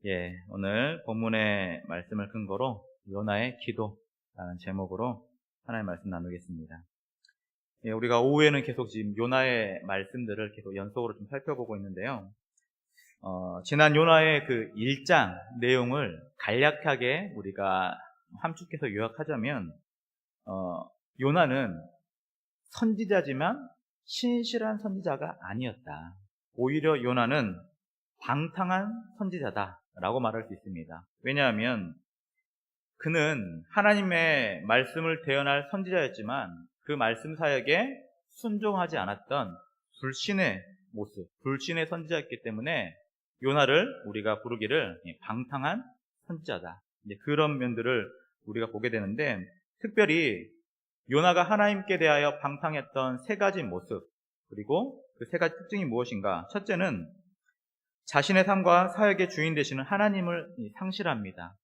오늘 본문의 말씀을 근거로 요나의 기도라는 제목으로 하나님의 말씀 나누겠습니다. 우리가 오후에는 계속 지금 요나의 말씀들을 계속 연속으로 좀 살펴보고 있는데요. 지난 요나의 그 1장 내용을 간략하게 우리가 함축해서 요약하자면, 요나는 선지자지만 신실한 선지자가 아니었다. 오히려 요나는 방탕한 선지자다라고 말할 수 있습니다. 왜냐하면 그는 하나님의 말씀을 대언할 선지자였지만 그 말씀 사역에 순종하지 않았던 불신의 모습, 불신의 선지자였기 때문에 요나를 우리가 부르기를 방탕한 선지자다. 그런 면들을 우리가 보게 되는데, 특별히 요나가 하나님께 대하여 방탕했던 세 가지 모습, 그리고 그 세 가지 특징이 무엇인가? 첫째는 자신의 삶과 사역의 주인 되시는 하나님을 상실합니다.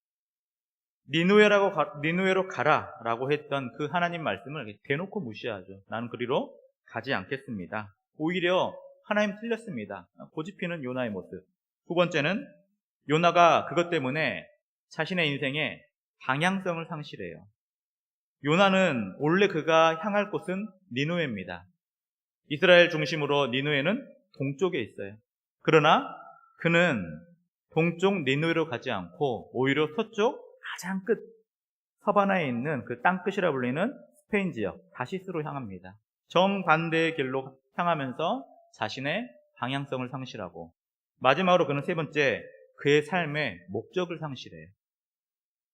니느웨로 가라라고 했던 그 하나님 말씀을 대놓고 무시하죠. 나는 그리로 가지 않겠습니다. 오히려 하나님 틀렸습니다. 고집피는 요나의 모습. 두 번째는 요나가 그것 때문에 자신의 인생의 방향성을 상실해요. 요나는 원래 그가 향할 곳은 니느웨입니다. 이스라엘 중심으로 니느웨는 동쪽에 있어요. 그러나 그는 동쪽 니느웨로 가지 않고 오히려 서쪽 가장 끝 서바나에 있는 그 땅끝이라 불리는 스페인 지역 다시스로 향합니다. 정반대의 길로 향하면서 자신의 방향성을 상실하고, 마지막으로 그는 세 번째, 그의 삶의 목적을 상실해요.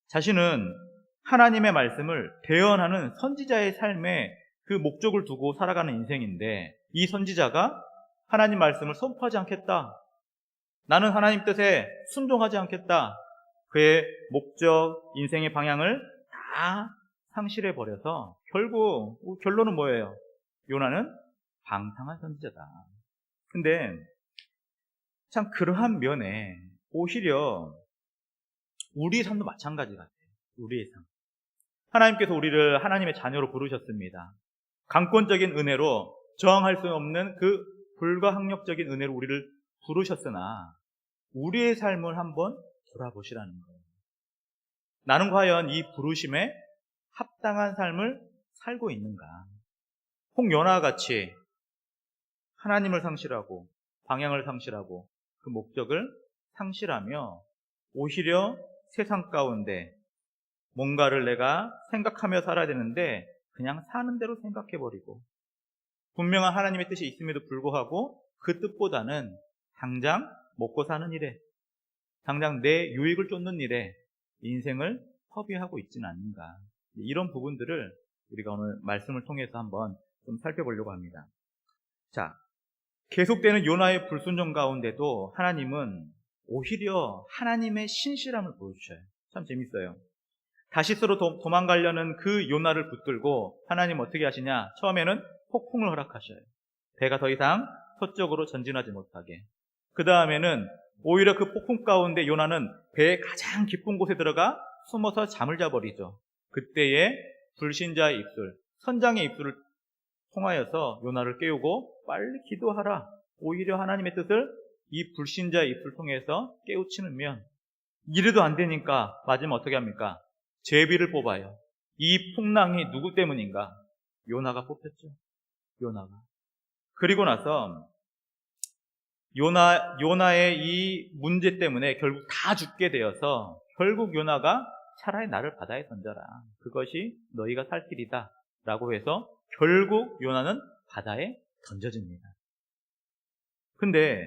자신은 하나님의 말씀을 대언하는 선지자의 삶에 그 목적을 두고 살아가는 인생인데, 이 선지자가 하나님 말씀을 선포하지 않겠다, 나는 하나님 뜻에 순종하지 않겠다, 그의 목적, 인생의 방향을 다 상실해버려서 결국 결론은 뭐예요? 요나는 방탕한 선지자다. 근데 참 그러한 면에 오히려 우리의 삶도 마찬가지 같아요. 우리의 삶. 하나님께서 우리를 하나님의 자녀로 부르셨습니다. 강권적인 은혜로 저항할 수 없는 그 불가항력적인 은혜로 우리를 부르셨으나 우리의 삶을 한번 돌아보시라는 거예요. 나는 과연 이 부르심에 합당한 삶을 살고 있는가? 홍요나와 같이 하나님을 상실하고 방향을 상실하고 그 목적을 상실하며 오히려 세상 가운데 뭔가를 내가 생각하며 살아야 되는데 그냥 사는 대로 생각해버리고, 분명한 하나님의 뜻이 있음에도 불구하고 그 뜻보다는 당장 먹고 사는 일에, 당장 내 유익을 쫓는 일에 인생을 허비하고 있지는 않는가. 이런 부분들을 우리가 오늘 말씀을 통해서 한번 좀 살펴보려고 합니다. 자, 계속되는 요나의 불순종 가운데도 하나님은 오히려 하나님의 신실함을 보여주셔요. 참 재밌어요. 다시스로 도망가려는 그 요나를 붙들고 하나님 어떻게 하시냐? 처음에는 폭풍을 허락하셔요. 배가 더 이상 서쪽으로 전진하지 못하게. 그 다음에는 오히려 그 폭풍 가운데 요나는 배의 가장 깊은 곳에 들어가 숨어서 잠을 자버리죠. 그때에 불신자의 입술, 선장의 입술을 통하여서 요나를 깨우고 빨리 기도하라. 오히려 하나님의 뜻을 이 불신자의 입술을 통해서 깨우치면, 이래도 안 되니까 맞으면 어떻게 합니까? 제비를 뽑아요. 이 풍랑이 누구 때문인가? 요나가 뽑혔죠. 요나가. 그리고 나서 요나의 이 문제 때문에 결국 다 죽게 되어서 결국 요나가 차라리 나를 바다에 던져라. 그것이 너희가 살 길이다. 라고 해서 결국 요나는 바다에 던져집니다. 근데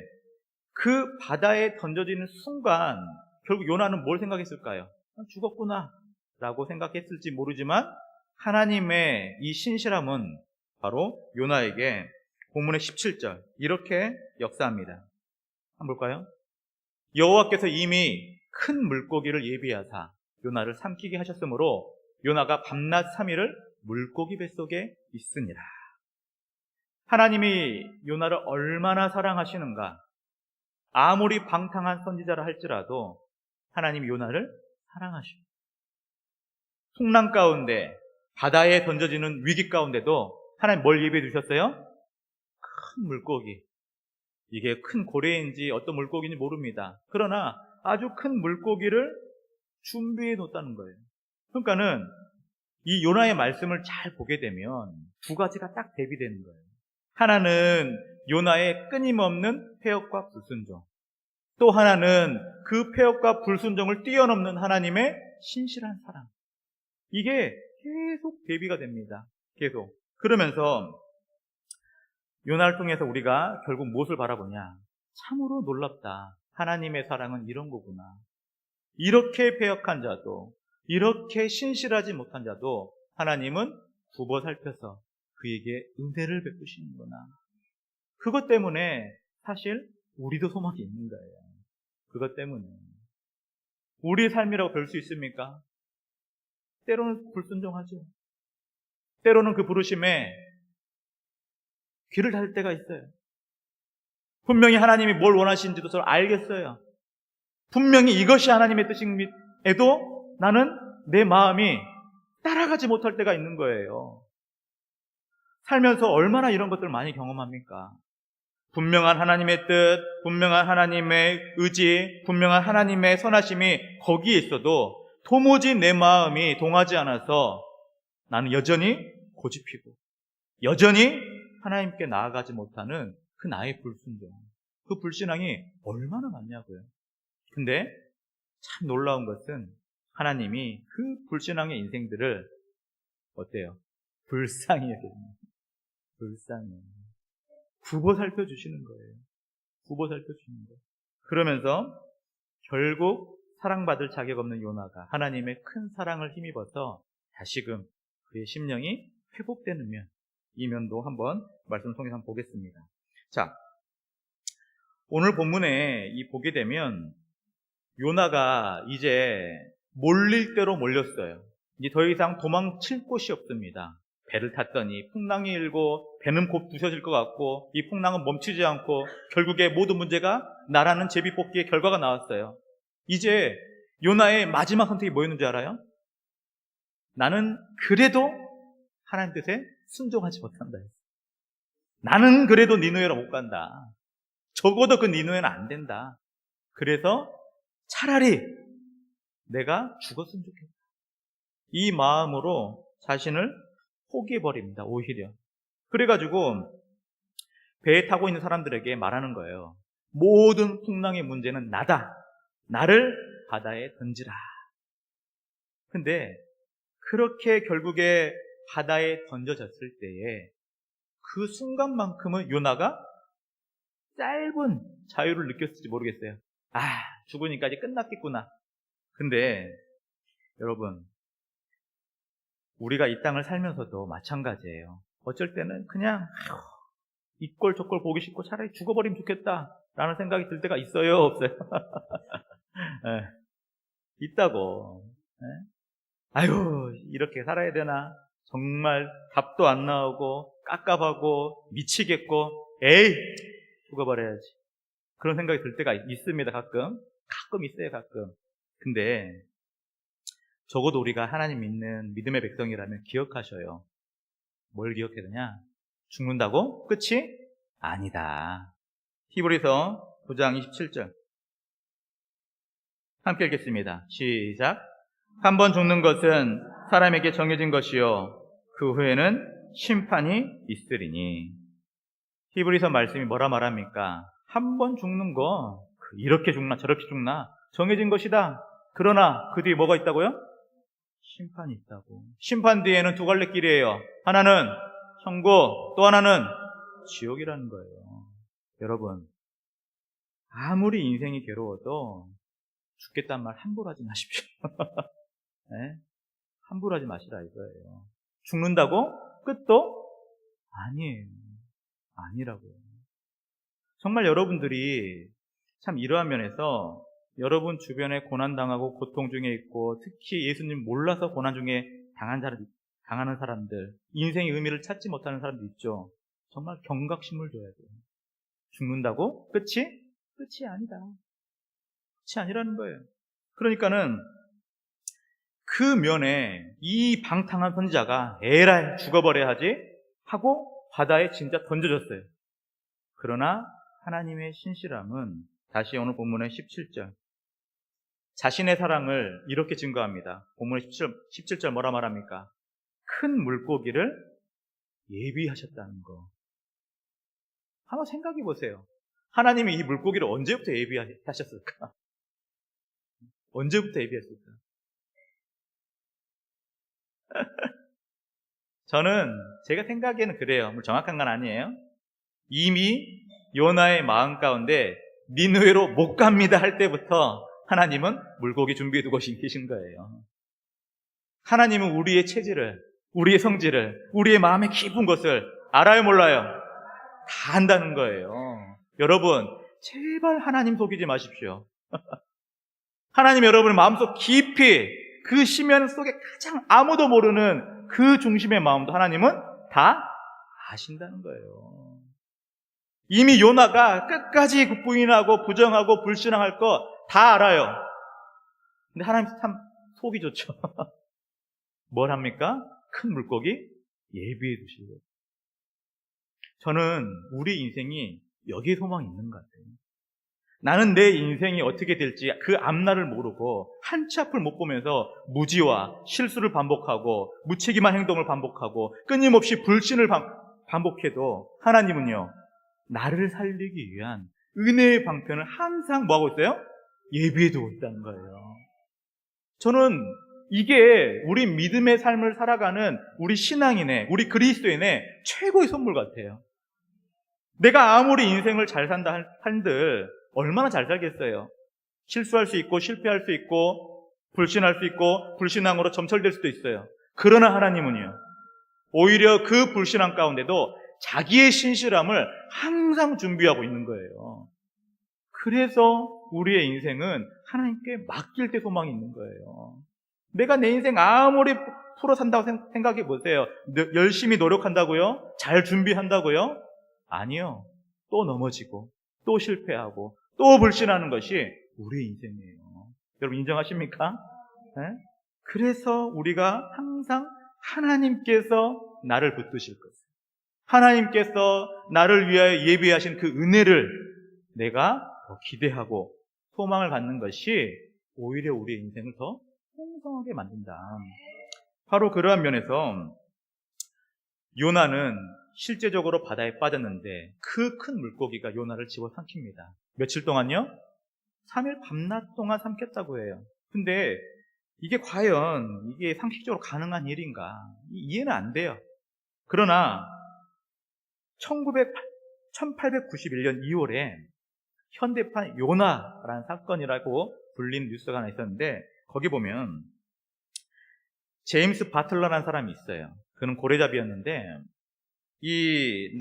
그 바다에 던져지는 순간 결국 요나는 뭘 생각했을까요? 죽었구나 라고 생각했을지 모르지만 하나님의 이 신실함은 바로 요나에게 본문의 17절 이렇게 역사합니다. 한번 볼까요? 여호와께서 이미 큰 물고기를 예비하사 요나를 삼키게 하셨으므로 요나가 밤낮 3일을 물고기 뱃속에 있으니라. 하나님이 요나를 얼마나 사랑하시는가. 아무리 방탕한 선지자라 할지라도 하나님이 요나를 사랑하십니다. 풍랑 가운데 바다에 던져지는 위기 가운데도 하나님 뭘 예비해 주셨어요? 큰 물고기. 이게 큰 고래인지 어떤 물고기인지 모릅니다. 그러나 아주 큰 물고기를 준비해 놓았다는 거예요. 그러니까는 이 요나의 말씀을 잘 보게 되면 두 가지가 딱 대비되는 거예요. 하나는 요나의 끊임없는 폐역과 불순종, 또 하나는 그 폐역과 불순종을 뛰어넘는 하나님의 신실한 사랑. 이게 계속 대비가 됩니다. 계속. 그러면서 요나를 통해서 우리가 결국 무엇을 바라보냐? 참으로 놀랍다. 하나님의 사랑은 이런 거구나. 이렇게 패역한 자도, 이렇게 신실하지 못한 자도 하나님은 굽어 살펴서 그에게 은혜를 베푸시는구나. 그것 때문에 사실 우리도 소망이 있는 거예요. 그것 때문에. 우리의 삶이라고 별 수 있습니까? 때로는 불순종하죠. 때로는 그 부르심에 귀를 닫을 때가 있어요. 분명히 하나님이 뭘 원하시는지도 저를 알겠어요. 분명히 이것이 하나님의 뜻임에도 나는 내 마음이 따라가지 못할 때가 있는 거예요. 살면서 얼마나 이런 것들을 많이 경험합니까? 분명한 하나님의 뜻, 분명한 하나님의 의지, 분명한 하나님의 선하심이 거기에 있어도 도무지 내 마음이 동하지 않아서 나는 여전히 고집피고 여전히 하나님께 나아가지 못하는 그 나의 불순종, 그 불신앙이 얼마나 많냐고요. 근데 참 놀라운 것은 하나님이 그 불신앙의 인생들을 어때요? 불쌍히 여겨줍니다. 불쌍히 굽어 살펴주시는 거예요. 굽어 살펴주시는 거예요. 그러면서 결국 사랑받을 자격 없는 요나가 하나님의 큰 사랑을 힘입어서 다시금 그의 심령이 회복되는 면, 이 면도 한번 말씀 통해서 한번 보겠습니다. 자, 오늘 본문에 보게 되면 요나가 이제 몰릴 대로 몰렸어요. 이제 더 이상 도망칠 곳이 없습니다. 배를 탔더니 풍랑이 일고 배는 곧 부서질 것 같고 이 풍랑은 멈추지 않고 결국에 모든 문제가 나라는 제비뽑기의 결과가 나왔어요. 이제 요나의 마지막 선택이 뭐였는지 알아요? 나는 그래도 하나님 뜻에 순종하지 못한다. 나는 그래도 니느웨로 못 간다. 적어도 그 니느웨는 안 된다. 그래서 차라리 내가 죽었으면 좋겠다. 이 마음으로 자신을 포기해버립니다. 오히려. 그래가지고 배에 타고 있는 사람들에게 말하는 거예요. 모든 풍랑의 문제는 나다. 나를 바다에 던지라. 근데 그렇게 결국에 바다에 던져졌을 때에 그 순간만큼은 요나가 짧은 자유를 느꼈을지 모르겠어요. 죽으니까 이제 끝났겠구나. 근데 여러분, 우리가 이 땅을 살면서도 마찬가지예요. 어쩔 때는 그냥 이 꼴 저 꼴 보기 싫고 차라리 죽어버리면 좋겠다 라는 생각이 들 때가 있어요, 없어요? 네, 있다고. 네? 아유, 이렇게 살아야 되나? 정말 답도 안 나오고 깝깝하고 미치겠고 에이, 죽어버려야지. 그런 생각이 들 때가 있습니다. 가끔 있어요. 가끔. 근데 적어도 우리가 하나님 믿는 믿음의 백성이라면 기억하셔요. 뭘 기억해야 되냐? 죽는다고 끝이 아니다. 히브리서 9장 27절 함께 읽겠습니다. 시작. 한 번 죽는 것은 사람에게 정해진 것이요 그 후에는 심판이 있으리니. 히브리서 말씀이 뭐라 말합니까? 한 번 죽는 거 이렇게 죽나 저렇게 죽나 정해진 것이다. 그러나 그 뒤에 뭐가 있다고요? 심판이 있다고. 심판 뒤에는 두 갈래 길이에요. 하나는 천국, 또 하나는 지옥이라는 거예요. 여러분, 아무리 인생이 괴로워도 죽겠다는 말 함부로 하지 마십시오. 네? 함부로 하지 마시라 이거예요. 죽는다고 끝도 아니에요. 아니라고요. 정말 여러분들이 참 이러한 면에서 여러분 주변에 고난당하고 고통 중에 있고 특히 예수님 몰라서 고난 중에 당하는 사람들, 인생의 의미를 찾지 못하는 사람들 있죠. 정말 경각심을 줘야 돼요. 죽는다고 끝이 아니다. 끝이 아니라는 거예요. 그러니까는 그 면에 이 방탕한 선지자가 에라이 죽어버려야 하지 하고 바다에 진짜 던져졌어요. 그러나 하나님의 신실함은 다시 오늘 본문의 17절 자신의 사랑을 이렇게 증거합니다. 본문 17절 뭐라 말합니까? 큰 물고기를 예비하셨다는 거. 한번 생각해 보세요. 하나님이 이 물고기를 언제부터 예비하셨을까? 언제부터 예비했을까? 저는 제가 생각에는 그래요. 뭐 정확한 건 아니에요. 이미 요나의 마음 가운데 니느웨로 못 갑니다 할 때부터 하나님은 물고기 준비해 두고 계신 거예요. 하나님은 우리의 체질을, 우리의 성질을, 우리의 마음의 깊은 것을 알아요, 몰라요? 다 안다는 거예요. 여러분, 제발 하나님 속이지 마십시오. 하나님 여러분의 마음속 깊이 그 심연 속에 가장 아무도 모르는 그 중심의 마음도 하나님은 다 아신다는 거예요. 이미 요나가 끝까지 부인하고 부정하고 불신앙할 거 다 알아요. 근데 하나님 참 속이 좋죠. 뭘 합니까? 큰 물고기 예비해 두시고. 저는 우리 인생이 여기에 소망이 있는 것 같아요. 나는 내 인생이 어떻게 될지 그 앞날을 모르고 한치 앞을 못 보면서 무지와 실수를 반복하고 무책임한 행동을 반복하고 끊임없이 불신을 반복해도 하나님은요, 나를 살리기 위한 은혜의 방편을 항상 뭐하고 있어요? 예비해두고 있다는 거예요. 저는 이게 우리 믿음의 삶을 살아가는 우리 신앙인의, 우리 그리스도인의 최고의 선물 같아요. 내가 아무리 인생을 잘 산다 한들 얼마나 잘 살겠어요? 실수할 수 있고 실패할 수 있고 불신할 수 있고 불신앙으로 점철될 수도 있어요. 그러나 하나님은요, 오히려 그 불신앙 가운데도 자기의 신실함을 항상 준비하고 있는 거예요. 그래서 우리의 인생은 하나님께 맡길 때 소망이 있는 거예요. 내가 내 인생 아무리 풀어 산다고 생각해 보세요. 열심히 노력한다고요? 잘 준비한다고요? 아니요. 또 넘어지고 또 실패하고 또 불신하는 것이 우리의 인생이에요. 여러분 인정하십니까? 네? 그래서 우리가 항상 하나님께서 나를 붙드실 것을, 하나님께서 나를 위하여 예비하신 그 은혜를 내가 더 기대하고 소망을 갖는 것이 오히려 우리의 인생을 더 풍성하게 만든다. 바로 그러한 면에서 요나는 실제적으로 바다에 빠졌는데 그 큰 물고기가 요나를 집어삼킵니다. 며칠 동안요? 3일 밤낮 동안 삼켰다고 해요. 근데 이게 과연 이게 상식적으로 가능한 일인가? 이해는 안 돼요. 그러나 1891년 2월에 현대판 요나라는 사건이라고 불린 뉴스가 하나 있었는데 거기 보면 제임스 바틀러라는 사람이 있어요. 그는 고래잡이였는데 이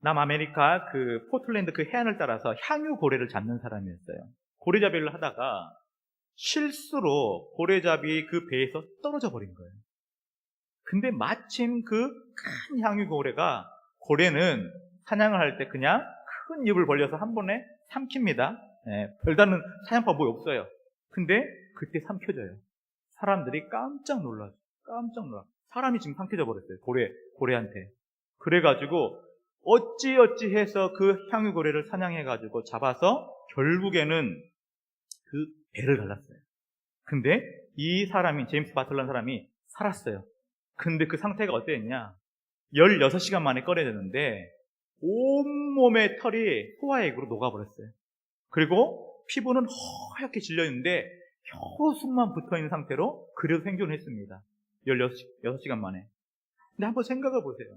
남아메리카 그 포틀랜드 그 해안을 따라서 향유 고래를 잡는 사람이었어요. 고래잡이를 하다가 실수로 고래잡이 그 배에서 떨어져 버린 거예요. 근데 마침 그 큰 향유 고래가, 고래는 사냥을 할 때 그냥 큰 입을 벌려서 한 번에 삼킵니다. 별다른 사냥법이 없어요. 근데 그때 삼켜져요. 사람들이 깜짝 놀라죠. 깜짝 놀라. 사람이 지금 삼켜져 버렸어요. 고래한테. 그래가지고 어찌어찌 해서 그 향유고래를 사냥해가지고 잡아서 결국에는 그 배를 갈랐어요. 근데 이 사람이, 제임스 바틀러라는 사람이 살았어요. 근데 그 상태가 어땠냐? 16시간 만에 꺼내졌는데 온몸의 털이 소화액으로 녹아버렸어요. 그리고 피부는 허옇게 질려있는데 겨우 숨만 붙어있는 상태로 그래도 생존을 했습니다. 16시간 만에. 근데 한번 생각해 보세요.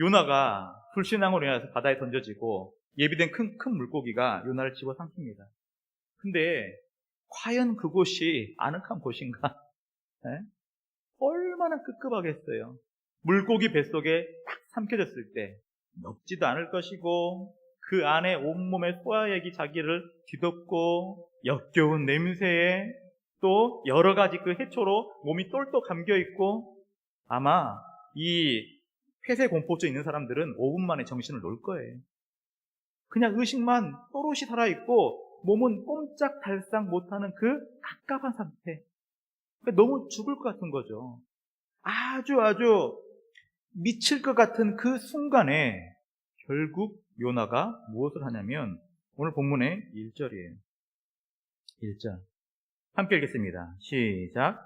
요나가 불신앙으로 인해서 바다에 던져지고 예비된 큰 물고기가 요나를 집어삼킵니다. 근데 과연 그곳이 아늑한 곳인가? 네? 얼마나 끄끄하겠어요. 물고기 뱃속에 딱 삼켜졌을 때 녹지도 않을 것이고 그 안에 온몸에 소화액이 자기를 뒤덮고 역겨운 냄새에 또 여러 가지 그 해초로 몸이 똘똘 감겨있고 아마 이 폐쇄공포증 있는 사람들은 5분 만에 정신을 놓을 거예요. 그냥 의식만 또렷이 살아있고 몸은 꼼짝달싹 못하는 그 갑갑한 상태. 그러니까 너무 죽을 것 같은 거죠. 아주 미칠 것 같은 그 순간에 결국 요나가 무엇을 하냐면 오늘 본문의 1절이에요. 1절 함께 읽겠습니다. 시작.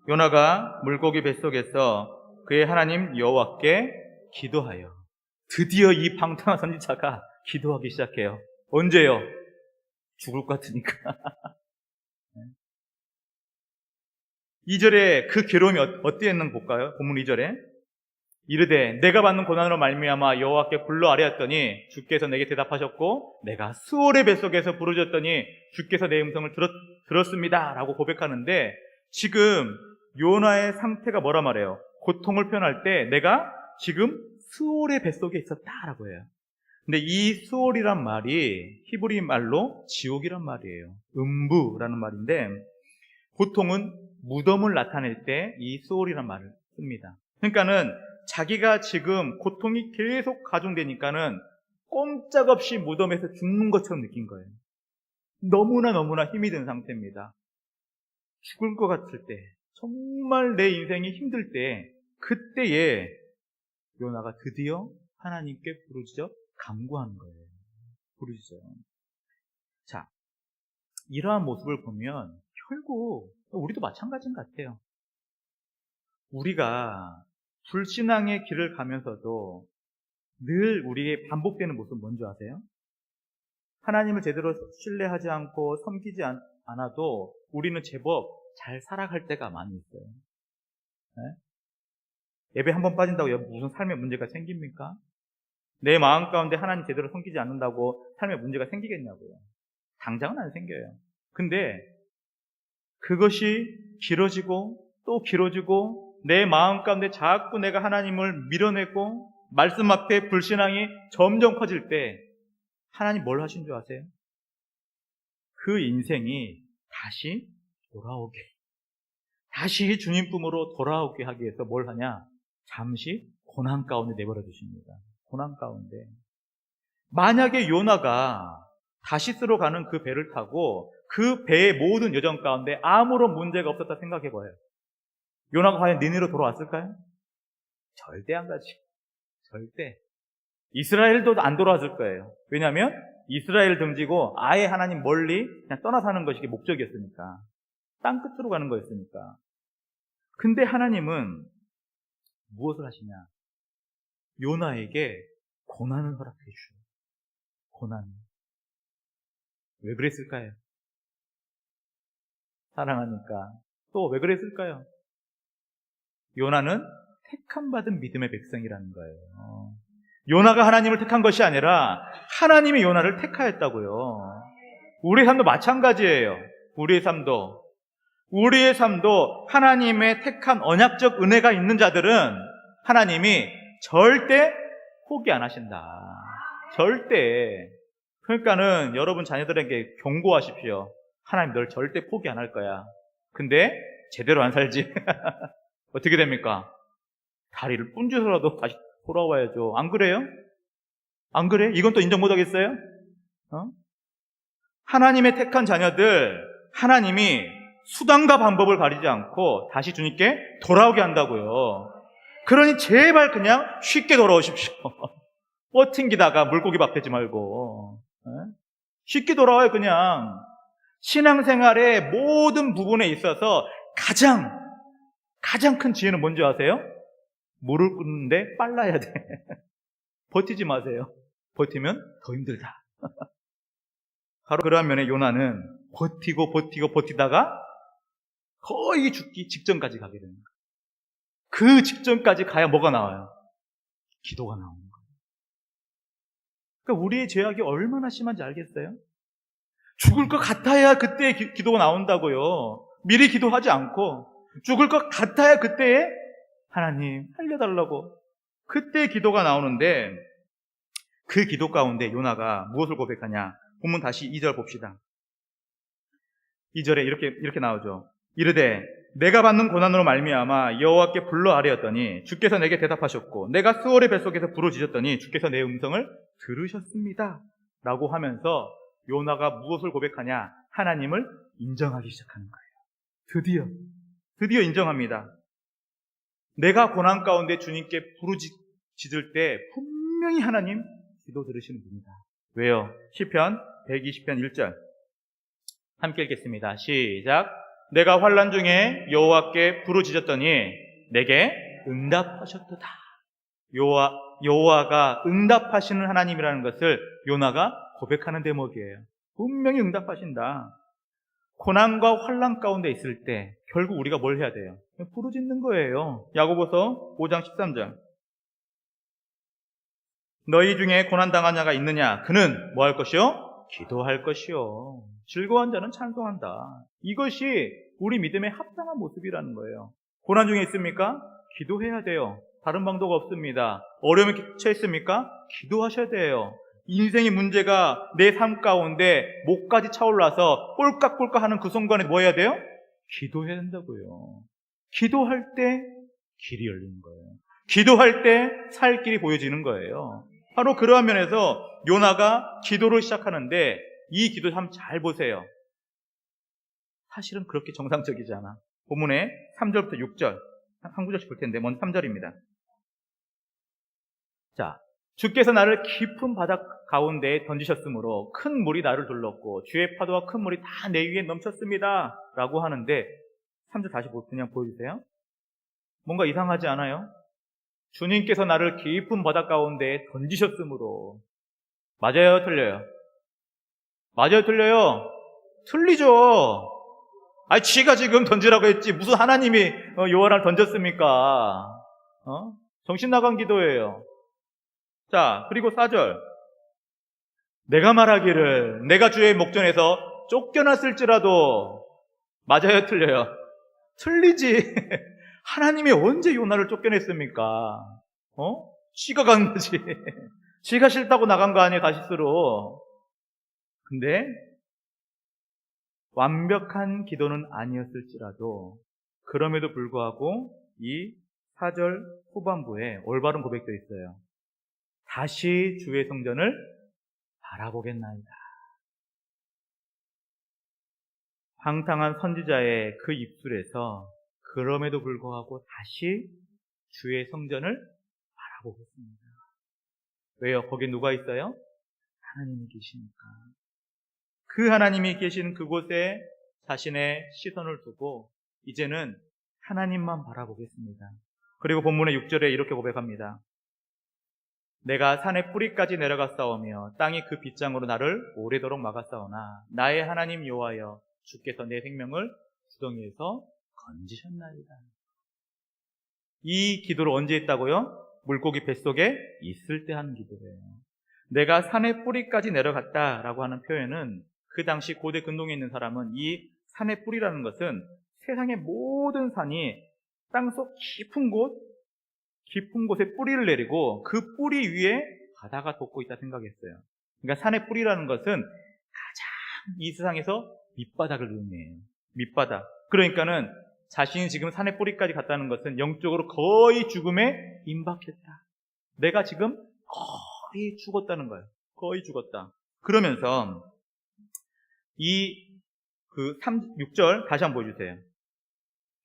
요나가 물고기 뱃속에서 그의 하나님 여호와께 기도하여. 드디어 이 방탕한 선지자가 기도하기 시작해요. 언제요? 죽을 것 같으니까. 2절에 그 괴로움이 어땠는지 볼까요? 본문 2절에 이르되 내가 받는 고난으로 말미암아 여호와께 불러 아뢰었더니 주께서 내게 대답하셨고 내가 수월의 뱃속에서 부르짖었더니 주께서 내 음성을 들었습니다 라고 고백하는데, 지금 요나의 상태가 뭐라 말해요? 고통을 표현할 때 내가 지금 수월의 뱃속에 있었다라고 해요. 근데 이 수월이란 말이 히브리 말로 지옥이란 말이에요. 음부라는 말인데, 보통은 무덤을 나타낼 때 이 수월이란 말을 씁니다. 그러니까는 자기가 지금 고통이 계속 가중되니까는 꼼짝없이 무덤에서 죽는 것처럼 느낀 거예요. 너무나 힘이 든 상태입니다. 죽을 것 같을 때, 정말 내 인생이 힘들 때, 그때에 요나가 드디어 하나님께 부르짖어 간구하는 거예요. 부르짖어요. 자, 이러한 모습을 보면 결국 우리도 마찬가지인 것 같아요. 우리가 불신앙의 길을 가면서도 늘 우리의 반복되는 모습 뭔지 아세요? 하나님을 제대로 신뢰하지 않고 섬기지 않아도 우리는 제법 잘 살아갈 때가 많이 있어요. 네? 예배 한 번 빠진다고 무슨 삶의 문제가 생깁니까? 내 마음 가운데 하나님 제대로 섬기지 않는다고 삶의 문제가 생기겠냐고요. 당장은 안 생겨요. 근데 그것이 길어지고 또 길어지고 내 마음 가운데 자꾸 내가 하나님을 밀어내고 말씀 앞에 불신앙이 점점 커질 때 하나님 뭘 하신 줄 아세요? 그 인생이 다시 돌아오게, 다시 주님 품으로 돌아오게 하기 위해서 뭘 하냐? 잠시 고난 가운데 내버려 두십니다. 고난 가운데. 만약에 요나가 다시스로 가는 그 배를 타고 그 배의 모든 여정 가운데 아무런 문제가 없었다 생각해봐요. 요나가 과연 니느웨로 돌아왔을까요? 절대 안 가지. 절대. 이스라엘도 안 돌아왔을 거예요. 왜냐하면 이스라엘 등지고 아예 하나님 멀리 그냥 떠나 사는 것이 목적이었으니까. 땅 끝으로 가는 거였으니까. 근데 하나님은 무엇을 하시냐? 요나에게 고난을 허락해 주셔요. 고난. 왜 그랬을까요? 사랑하니까. 또 왜 그랬을까요? 요나는 택함받은 믿음의 백성이라는 거예요. 요나가 하나님을 택한 것이 아니라 하나님이 요나를 택하였다고요. 우리의 삶도 마찬가지예요. 우리의 삶도 하나님의 택한 언약적 은혜가 있는 자들은 하나님이 절대 포기 안 하신다. 절대. 그러니까는 여러분 자녀들에게 경고하십시오. 하나님 널 절대 포기 안 할 거야. 근데 제대로 안 살지. 어떻게 됩니까? 다리를 뿜주서라도 다시 돌아와야죠. 안 그래요? 안 그래? 이건 또 인정 못 하겠어요? 하나님의 택한 자녀들, 하나님이 수단과 방법을 가리지 않고 다시 주님께 돌아오게 한다고요. 그러니 제발 그냥 쉽게 돌아오십시오. 뻗팅기다가 물고기 밥 되지 말고. 쉽게 돌아와요, 그냥. 신앙생활의 모든 부분에 있어서 가장 큰 지혜는 뭔지 아세요? 물을 끓는데 빨라야 돼. 버티지 마세요. 버티면 더 힘들다. 바로 그러한 면에 요나는 버티다가 거의 죽기 직전까지 가게 됩니다. 그 직전까지 가야 뭐가 나와요? 기도가 나오는 거예요. 그러니까 우리의 죄악이 얼마나 심한지 알겠어요? 죽을 것 같아야 그때 기도가 나온다고요. 미리 기도하지 않고 죽을 것 같아야 그때에 하나님 살려달라고 그때 기도가 나오는데, 그 기도 가운데 요나가 무엇을 고백하냐? 본문 다시 2절 봅시다. 2절에 이렇게 나오죠. 이르되 내가 받는 고난으로 말미암아 여호와께 불러 아뢰었더니 주께서 내게 대답하셨고 내가 수월의 뱃속에서 부르짖었더니 주께서 내 음성을 들으셨습니다 라고 하면서 요나가 무엇을 고백하냐? 하나님을 인정하기 시작하는 거예요. 드디어 인정합니다. 내가 고난 가운데 주님께 부르짖을 때 분명히 하나님 기도 들으시는 분이다. 왜요? 시편 120편 1절 함께 읽겠습니다. 시작. 내가 환난 중에 여호와께 부르짖었더니 내게 응답하셨도다. 여호와가 응답하시는 하나님이라는 것을 요나가 고백하는 대목이에요. 분명히 응답하신다. 고난과 환난 가운데 있을 때 결국 우리가 뭘 해야 돼요? 부르짖는 거예요. 야고보서 5장 13절. 너희 중에 고난당한 자가 있느냐? 그는 뭐 할 것이요? 기도할 것이요. 즐거운 자는 찬송한다. 이것이 우리 믿음의 합당한 모습이라는 거예요. 고난 중에 있습니까? 기도해야 돼요. 다른 방도가 없습니다. 어려움에 처했습니까? 기도하셔야 돼요. 인생의 문제가 내 삶 가운데 목까지 차올라서 꼴깍꼴깍 하는 그 순간에 뭐 해야 돼요? 기도해야 된다고요. 기도할 때 길이 열리는 거예요. 기도할 때 살 길이 보여지는 거예요. 바로 그러한 면에서 요나가 기도를 시작하는데 이 기도 참 잘 보세요. 사실은 그렇게 정상적이지 않아. 본문에 3절부터 6절 한 구절씩 볼 텐데 먼저 3절입니다. 자, 주께서 나를 깊은 바다 가운데에 던지셨으므로 큰 물이 나를 둘렀고 주의 파도와 큰 물이 다 내 위에 넘쳤습니다 라고 하는데 3절 다시 그냥 보여주세요. 뭔가 이상하지 않아요? 주님께서 나를 깊은 바다 가운데에 던지셨으므로. 맞아요? 틀려요? 맞아요? 틀려요? 틀리죠. 아니 지가 지금 던지라고 했지 무슨 하나님이 요한을 던졌습니까? 정신 나간 기도예요. 자, 그리고 4절. 내가 말하기를 내가 주의 목전에서 쫓겨났을지라도. 맞아요? 틀려요? 틀리지. 하나님이 언제 요나를 쫓겨냈습니까? 지가 간 거지. 지가 싫다고 나간 거 아니에요, 다시스로. 근데 완벽한 기도는 아니었을지라도 그럼에도 불구하고 이 4절 후반부에 올바른 고백도 있어요. 다시 주의 성전을 바라보겠나이다. 황당한 선지자의 그 입술에서 그럼에도 불구하고 다시 주의 성전을 바라보겠습니다. 왜요? 거기 누가 있어요? 하나님이 계시니까. 그 하나님이 계신 그곳에 자신의 시선을 두고 이제는 하나님만 바라보겠습니다. 그리고 본문의 6절에 이렇게 고백합니다. 내가 산의 뿌리까지 내려갔사오며 땅이 그 빗장으로 나를 오래도록 막았사오나 나의 하나님 여호와여 주께서 내 생명을 구덩이에서 건지셨나이다. 이 기도를 언제 했다고요? 물고기 뱃속에 있을 때 하는 기도예요. 내가 산의 뿌리까지 내려갔다라고 하는 표현은 그 당시 고대 근동에 있는 사람은 이 산의 뿌리라는 것은 세상의 모든 산이 땅속 깊은 곳에 뿌리를 내리고 그 뿌리 위에 바다가 돋고 있다 생각했어요. 그러니까 산의 뿌리라는 것은 가장 이 세상에서 밑바닥을 의미해요. 밑바닥. 그러니까는 자신이 지금 산의 뿌리까지 갔다는 것은 영적으로 거의 죽음에 임박했다. 내가 지금 거의 죽었다는 거예요. 거의 죽었다. 그러면서 이 6절 다시 한번 보여주세요.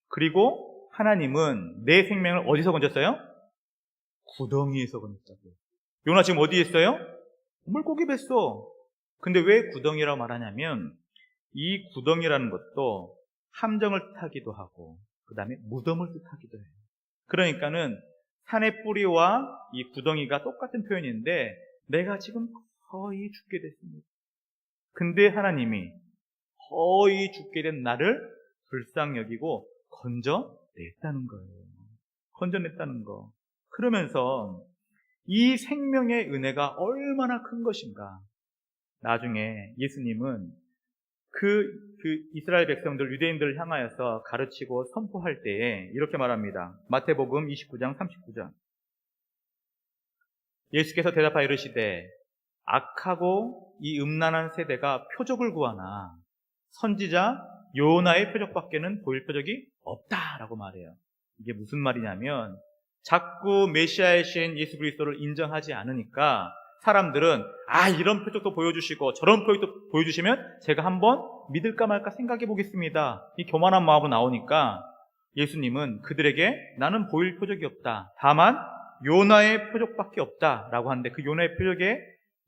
그리고 하나님은 내 생명을 어디서 건졌어요? 구덩이에서 건졌다고요. 요나 지금 어디에 있어요? 물고기 뱃속. 근데 왜 구덩이라고 말하냐면 이 구덩이라는 것도 함정을 뜻하기도 하고 그 다음에 무덤을 뜻하기도 해요. 그러니까는 산의 뿌리와 이 구덩이가 똑같은 표현인데 내가 지금 거의 죽게 됐습니다. 근데 하나님이 거의 죽게 된 나를 불쌍히 여기고 건져냈다는 거예요. 건져냈다는 거. 그러면서 이 생명의 은혜가 얼마나 큰 것인가. 나중에 예수님은 그 이스라엘 백성들, 유대인들을 향하여서 가르치고 선포할 때에 이렇게 말합니다. 마태복음 29장 39절. 예수께서 대답하여 이르시되 악하고 이 음란한 세대가 표적을 구하나 선지자 요나의 표적밖에는 보일 표적이 없다라고 말해요. 이게 무슨 말이냐면 자꾸 메시아이신 예수 그리스도를 인정하지 않으니까 사람들은 이런 표적도 보여주시고 저런 표적도 보여주시면 제가 한번 믿을까 말까 생각해 보겠습니다. 이 교만한 마음으로 나오니까 예수님은 그들에게 나는 보일 표적이 없다. 다만 요나의 표적밖에 없다라고 하는데 그 요나의 표적의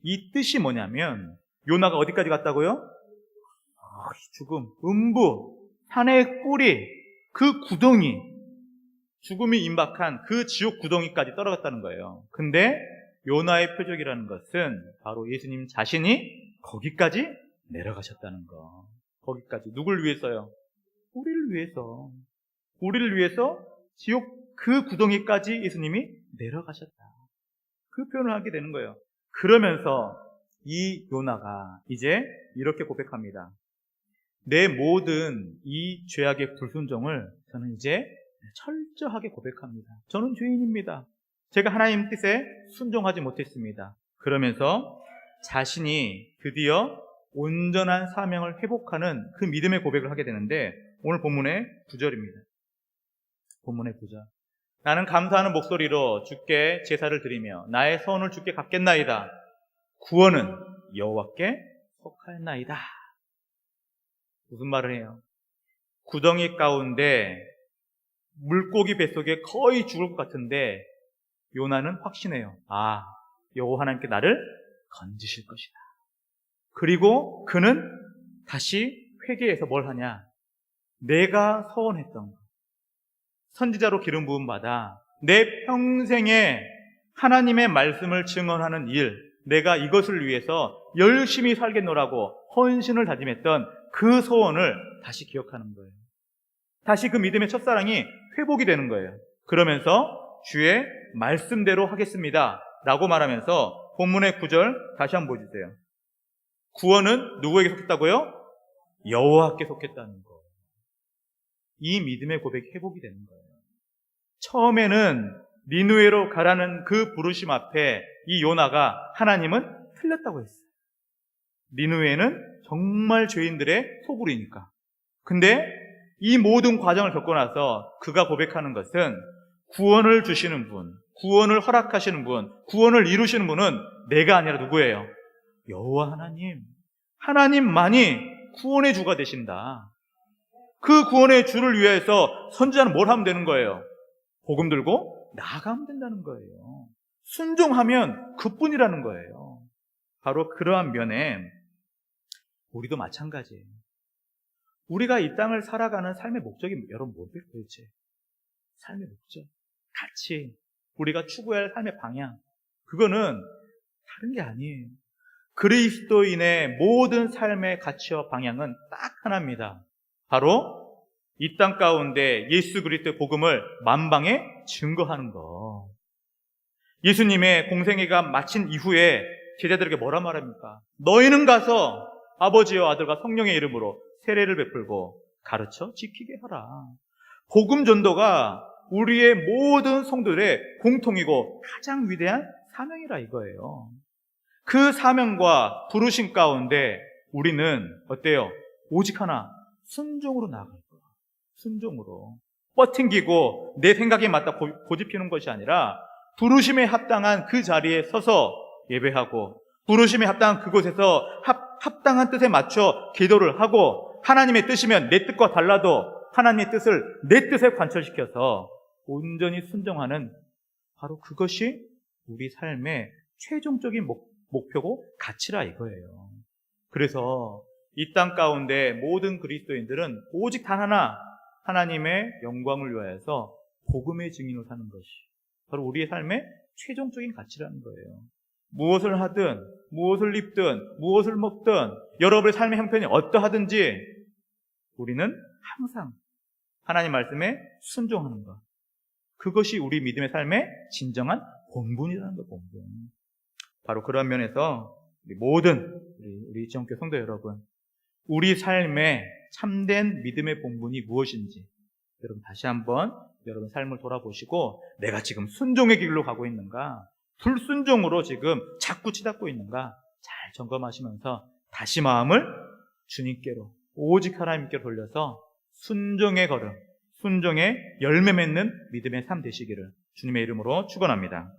이 뜻이 뭐냐면 요나가 어디까지 갔다고요? 죽음, 음부, 산의 뿌리, 그 구덩이, 죽음이 임박한 그 지옥 구덩이까지 떨어졌다는 거예요. 근데 요나의 표적이라는 것은 바로 예수님 자신이 거기까지 내려가셨다는 거. 거기까지. 누굴 위해서요? 우리를 위해서. 우리를 위해서 지옥 그 구덩이까지 예수님이 내려가셨다. 그 표현을 하게 되는 거예요. 그러면서 이 요나가 이제 이렇게 고백합니다. 내 모든 이 죄악의 불순종을 저는 이제 철저하게 고백합니다. 저는 죄인입니다. 제가 하나님 뜻에 순종하지 못했습니다. 그러면서 자신이 드디어 온전한 사명을 회복하는 그 믿음의 고백을 하게 되는데 오늘 본문의 9절입니다. 본문의 9절. 나는 감사하는 목소리로 주께 제사를 드리며 나의 서원을 주께 갚겠나이다. 구원은 여호와께 속하였나이다. 무슨 말을 해요? 구덩이 가운데 물고기 뱃속에 거의 죽을 것 같은데 요나는 확신해요. 아, 여호와 하나님께 나를 건지실 것이다. 그리고 그는 다시 회개해서 뭘 하냐? 내가 서원했던 것, 선지자로 기름 부음 받아 내 평생에 하나님의 말씀을 증언하는 일, 내가 이것을 위해서 열심히 살겠노라고 헌신을 다짐했던 그 소원을 다시 기억하는 거예요. 다시 그 믿음의 첫사랑이 회복이 되는 거예요. 그러면서 주의 말씀대로 하겠습니다 라고 말하면서 본문의 9절 다시 한번 보여주세요. 구원은 누구에게 속했다고요? 여호와께 속했다는 거. 이 믿음의 고백이 회복이 되는 거예요. 처음에는 니느웨로 가라는 그 부르심 앞에 이 요나가 하나님은 틀렸다고 했어요. 니느웨는 정말 죄인들의 소굴이니까. 근데 이 모든 과정을 겪고 나서 그가 고백하는 것은 구원을 주시는 분, 구원을 허락하시는 분, 구원을 이루시는 분은 내가 아니라 누구예요? 여호와 하나님. 하나님만이 구원의 주가 되신다. 그 구원의 주를 위해서 선지자는 뭘 하면 되는 거예요? 복음 들고 나아가면 된다는 거예요. 순종하면 그뿐이라는 거예요. 바로 그러한 면에 우리도 마찬가지예요. 우리가 이 땅을 살아가는 삶의 목적이 여러분 뭐예요 도대체? 삶의 목적, 가치, 우리가 추구해야 할 삶의 방향, 그거는 다른 게 아니에요. 그리스도인의 모든 삶의 가치와 방향은 딱 하나입니다. 바로 이 땅 가운데 예수 그리스도의 복음을 만방에 증거하는 거. 예수님의 공생애가 마친 이후에 제자들에게 뭐라 말합니까? 너희는 가서 아버지와 아들과 성령의 이름으로 세례를 베풀고 가르쳐 지키게 하라. 복음 전도가 우리의 모든 성도들의 공통이고 가장 위대한 사명이라 이거예요. 그 사명과 부르심 가운데 우리는 어때요? 오직 하나, 순종으로 나아갈 거야. 순종으로. 뻗팅기고 내 생각에 맞다 고집피는 것이 아니라 부르심에 합당한 그 자리에 서서 예배하고 부르심에 합당한 그곳에서 합당한 뜻에 맞춰 기도를 하고 하나님의 뜻이면 내 뜻과 달라도 하나님의 뜻을 내 뜻에 관철시켜서 온전히 순종하는 바로 그것이 우리 삶의 최종적인 목표고 가치라 이거예요. 그래서 이 땅 가운데 모든 그리스도인들은 오직 단 하나, 하나님의 영광을 위하여서 복음의 증인으로 사는 것이 바로 우리의 삶의 최종적인 가치라는 거예요. 무엇을 하든, 무엇을 입든, 무엇을 먹든, 여러분의 삶의 형편이 어떠하든지 우리는 항상 하나님 말씀에 순종하는 것. 그것이 우리 믿음의 삶의 진정한 본분이라는 거예요, 본분. 바로 그런 면에서 우리 지원교 성도 여러분, 우리 삶의 참된 믿음의 본분이 무엇인지 여러분 다시 한번 여러분 삶을 돌아보시고 내가 지금 순종의 길로 가고 있는가, 불순종으로 지금 자꾸 치닫고 있는가 잘 점검하시면서 다시 마음을 주님께로 오직 하나님께로 돌려서 순종의 걸음, 순종의 열매 맺는 믿음의 삶 되시기를 주님의 이름으로 축원합니다.